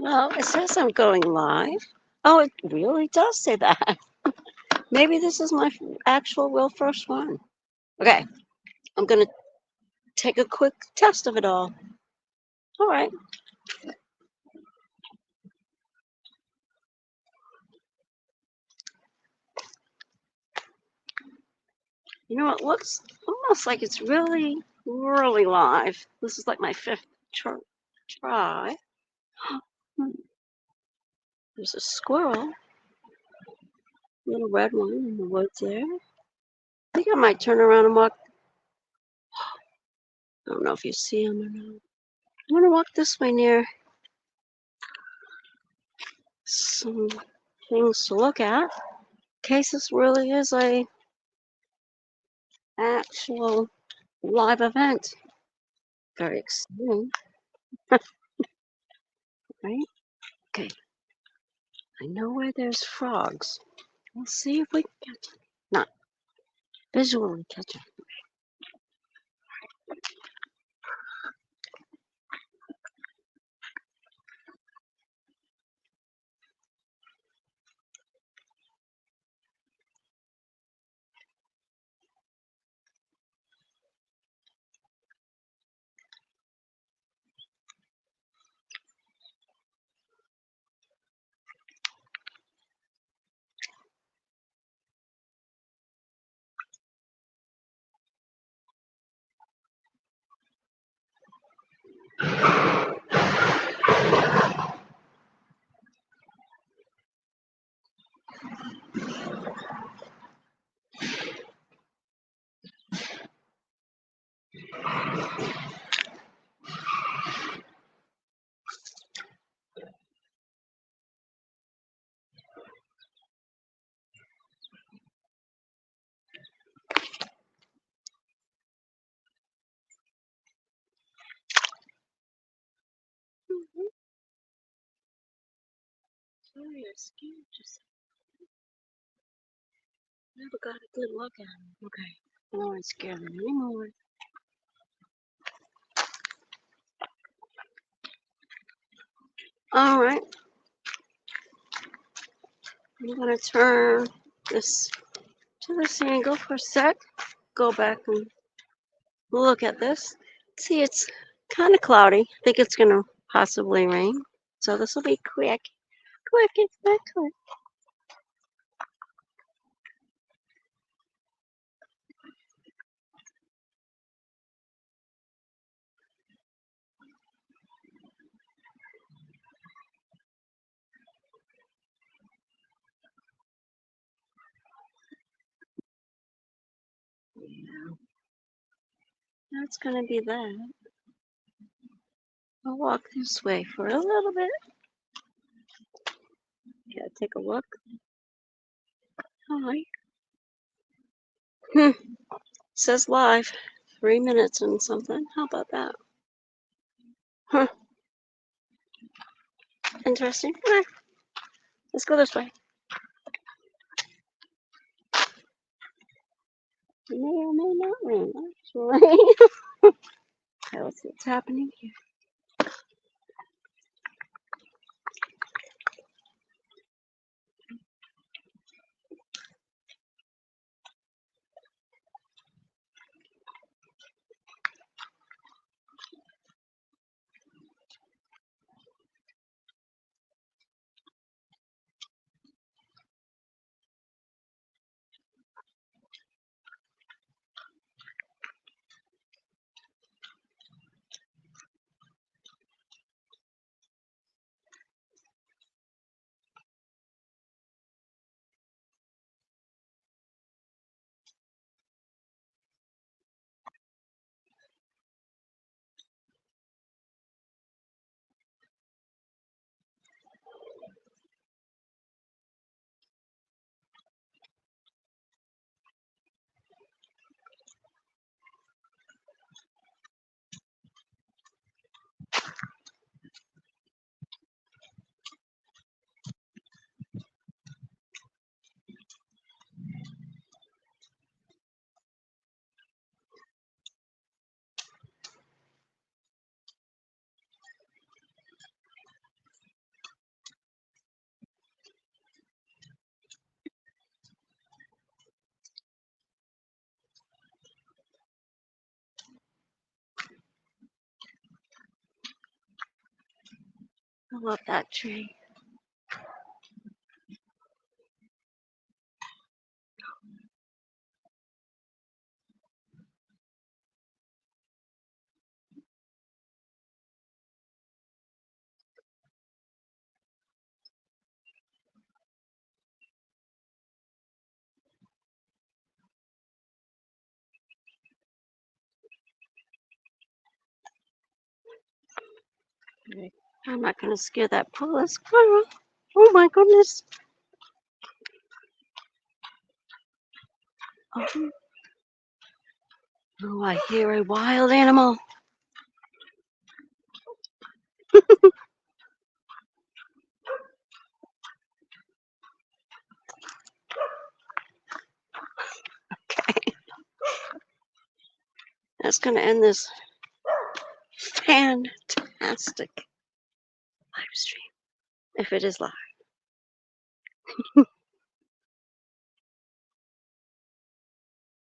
Well, it says I'm going live. Oh, it really does say that. Maybe this is my actual real first one. Okay, I'm going to take a quick test of it all. All right. You know, it looks almost like it's really, really live. This is like my fifth try. There's a squirrel, little red one in the woods there. I think I might turn around and walk. I don't know if you see him or not. I'm going to walk this way near some things to look at. In case this really is a actual live event. Very exciting, right? Okay, I know where there's frogs. We'll see if we can catch them. Not visually catch them. Sorry, I scared just. Never got a good look at him. Okay, I won't scare them anymore. All right, I'm gonna turn this to this angle for a sec. Go back and look at this. See, it's kind of cloudy. I think it's gonna possibly rain. So this will be quick. Quick, it's not quick. Yeah, that's gonna be that. I'll walk this way for a little bit. Yeah, take a look. Hi. Hmm. Says live. 3 minutes and something. How about that? Huh. Interesting. Okay, let's go this way. It may or may not rain, actually. Okay, let's see what's happening here. I love that tree. I'm not going to scare that poor squirrel. Oh my goodness. Oh, oh, I hear a wild animal. Okay. That's going to end this fantastic live stream, if it is live.